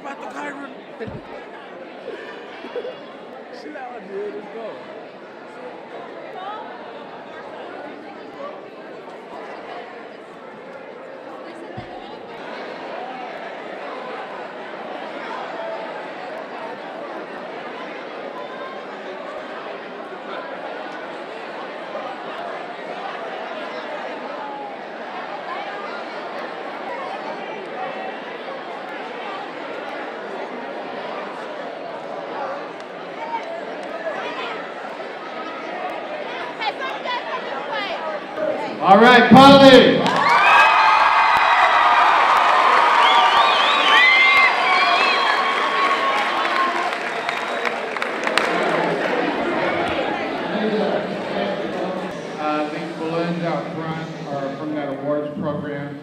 about the Kyron. Chill out, dude. Let's go. All right, Polly. These balloons out front are from that awards program,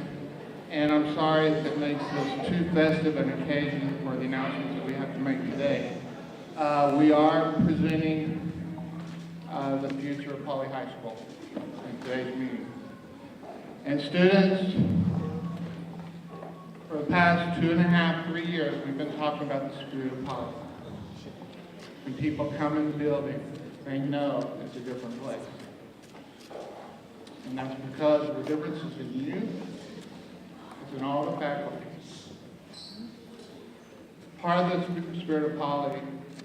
and I'm sorry if it makes this too festive an occasion for the announcements that we have to make today. We are presenting the future of Poly High School in today's meeting. And students, for the past 2.5, 3 years, we've been talking about the spirit of Poly. When people come in the building, they know it's a different place. And that's because the difference is in you, it's in all the faculty. Part of the spirit of Poly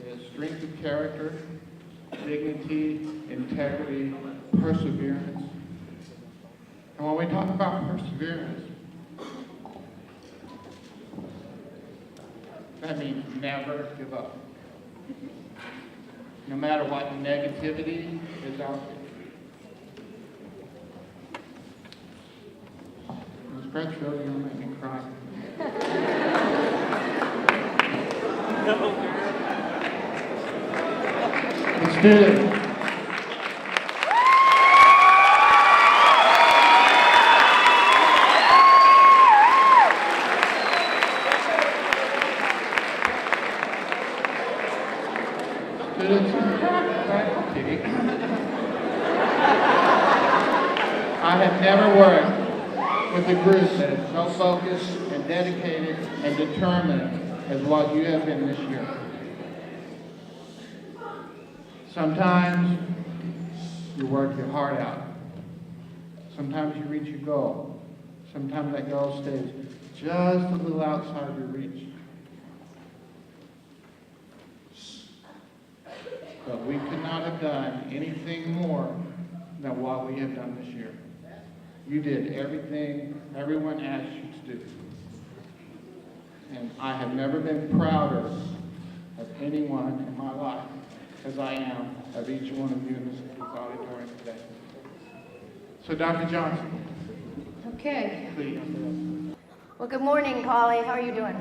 is strength of character, dignity, integrity, perseverance. And when we talk about perseverance, that means never give up. No matter what negativity is out there. Ms. Crutchfield, you're going to make me cry. The students. I have never worked with a group that is so focused and dedicated and determined as what you have been this year. Sometimes you work your heart out. Sometimes you reach your goal. Sometimes that goal stays just a little outside of your reach. But we could not have done anything more than what we have done this year. You did everything everyone asked you to do. And I have never been prouder of anyone in my life as I am of each one of you in this auditorium today. So Dr. Johnson. Okay. Please. Well, good morning, Polly. How are you doing?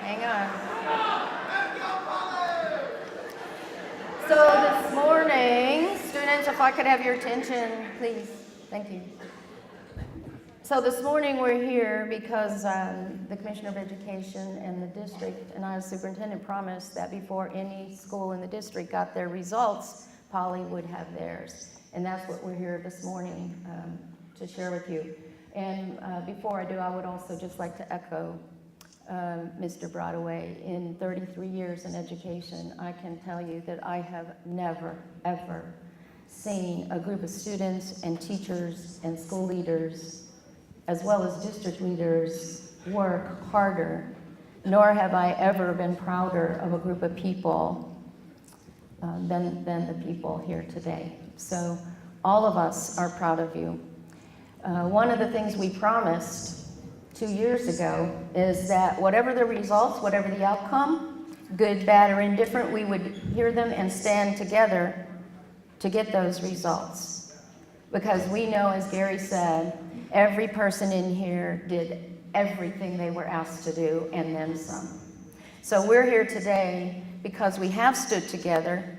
Hang on. So this morning, students, if I could have your attention, please. Thank you. So this morning we're here because the Commissioner of Education and the district and I as superintendent promised that before any school in the district got their results, Poly would have theirs. And that's what we're here this morning to share with you. And before I do, I would also just like to echo Mr. Broadway. In 33 years in education, I can tell you that I have never, ever seen a group of students and teachers and school leaders, as well as district leaders, work harder, nor have I ever been prouder of a group of people than the people here today. So all of us are proud of you. One of the things we promised 2 years ago is that whatever the results, whatever the outcome, good, bad, or indifferent, we would hear them and stand together to get those results. Because we know, as Gary said, every person in here did everything they were asked to do and then some. So we're here today because we have stood together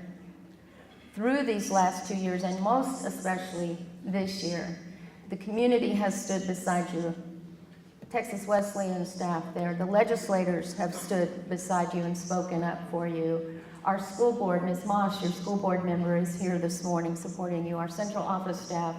through these last 2 years, and most especially this year. The community has stood beside you Texas Wesleyan staff there. The legislators have stood beside you and spoken up for you. Our school board, Ms. Mosh, your school board member, is here this morning supporting you. Our central office staff,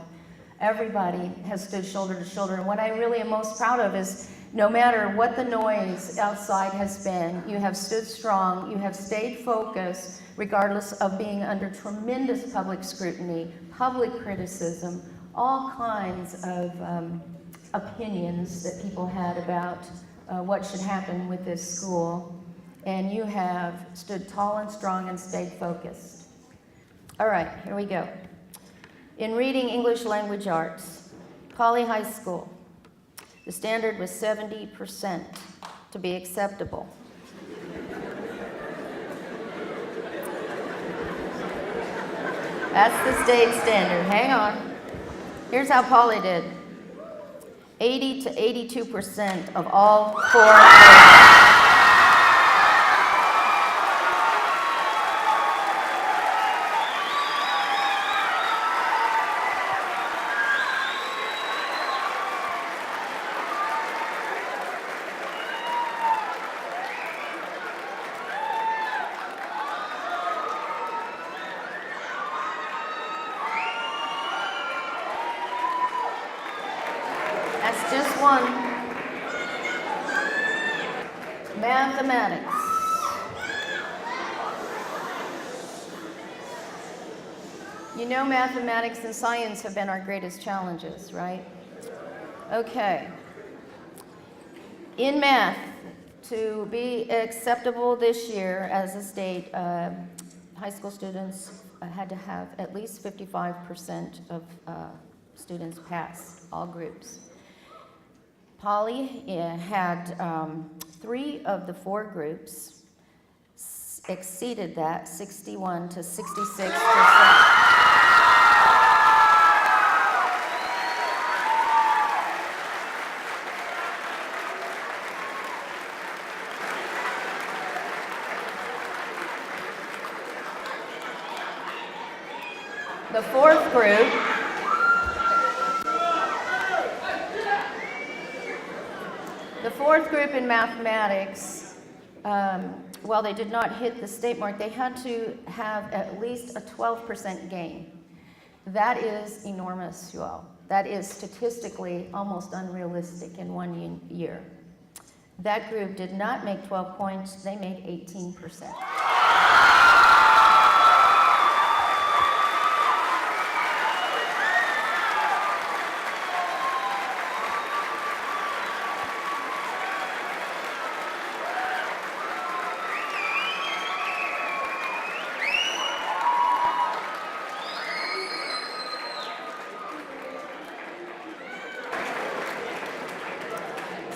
everybody has stood shoulder to shoulder. And what I really am most proud of is no matter what the noise outside has been, you have stood strong, you have stayed focused, regardless of being under tremendous public scrutiny, public criticism, all kinds of opinions that people had about what should happen with this school. And you have stood tall and strong and stayed focused. All right, here we go. In reading English language arts, Poly High School, the standard was 70% to be acceptable. That's the state standard. Hang on. Here's how Poly did. 80 to 82% of all 4 grades. That's just one. Mathematics. You know mathematics and science have been our greatest challenges, right? Okay. In math, to be acceptable this year as a state, high school students had to have at least 55% of students pass, all groups. Poly had 3 of the 4 groups exceeded that, 61 to 66%. The 4th group in mathematics, while they did not hit the state mark, they had to have at least a 12% gain. That is enormous, you all. That is statistically almost unrealistic in 1 year. That group did not make 12 points, they made 18%.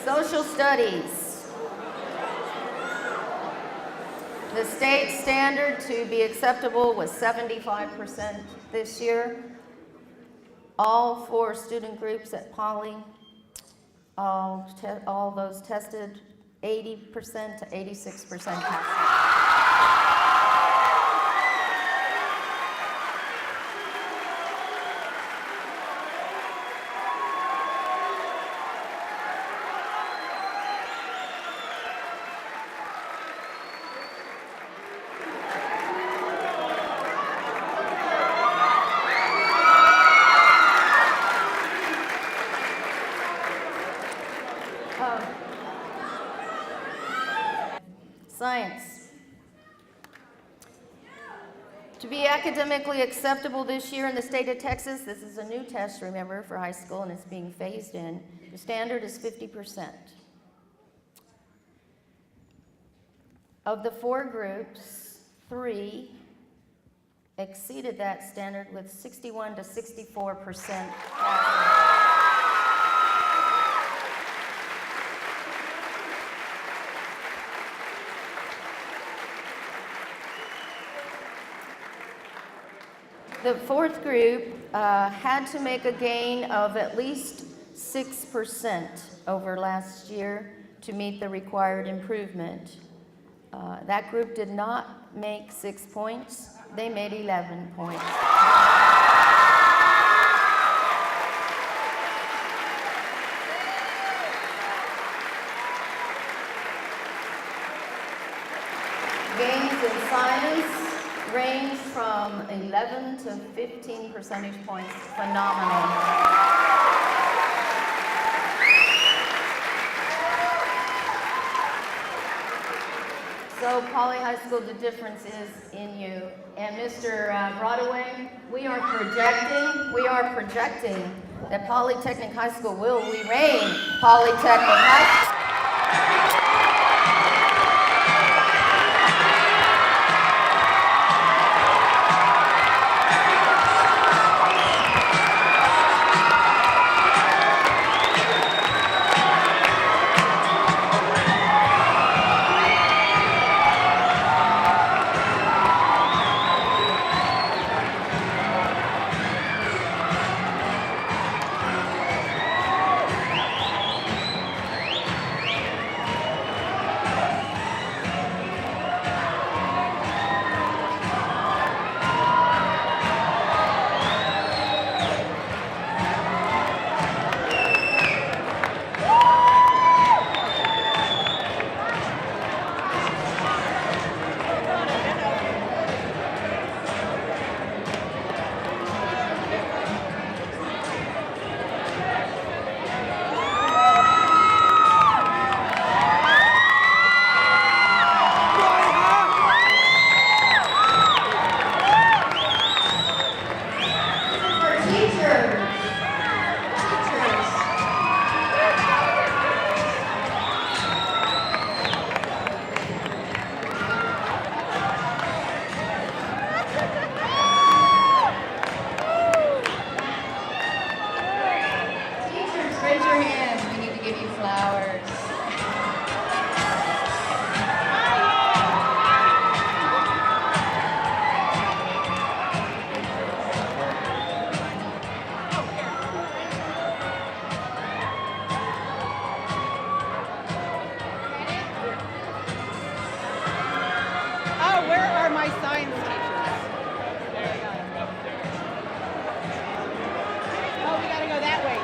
Social studies. The state standard to be acceptable was 75% this year. All 4 student groups at Poly, all those tested, 80% to 86% passing. Science. To be academically acceptable this year in the state of Texas, this is a new test, remember, for high school, and it's being phased in. The standard is 50%. Of the 4 groups, 3 exceeded that standard with 61 to 64% passing. The 4th group had to make a gain of at least 6% over last year to meet the required improvement. That group did not make 6 points, they made 11 points. gains in science range from 11 to 15 percentage points. Phenomenal. So Poly High School, the difference is in you. And Mr. Broadway, we are projecting that Polytechnic High School will remain Polytechnic High School. Raise your hand. We need to give you flowers. Oh, where are my science teachers? Oh, we gotta go that way.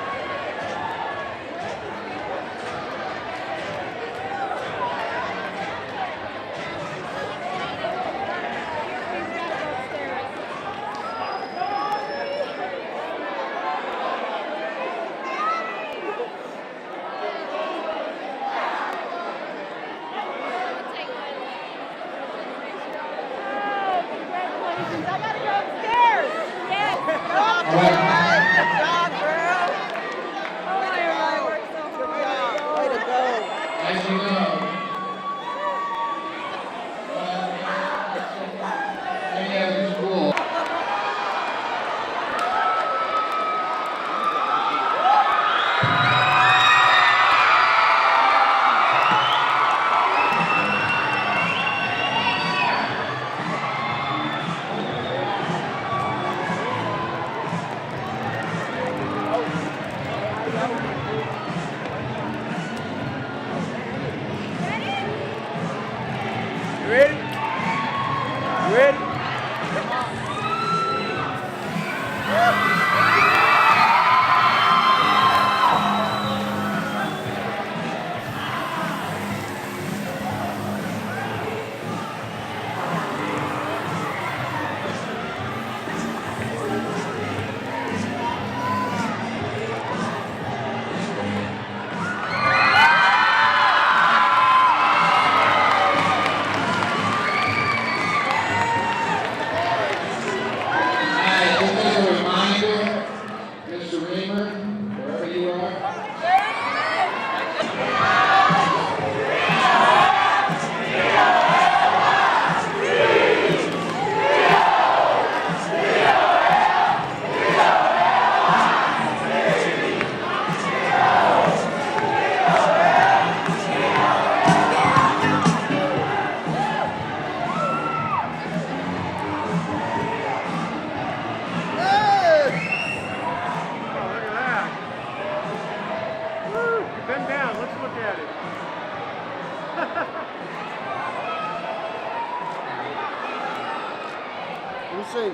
I gotta go upstairs. Yes. Go upstairs. Good job, girl. Oh, I worked so hard. Way to go. As you know, any other school. You ready? You ready? Mr. Reamer, wherever you are. Bend down, let's look at it. Let me see.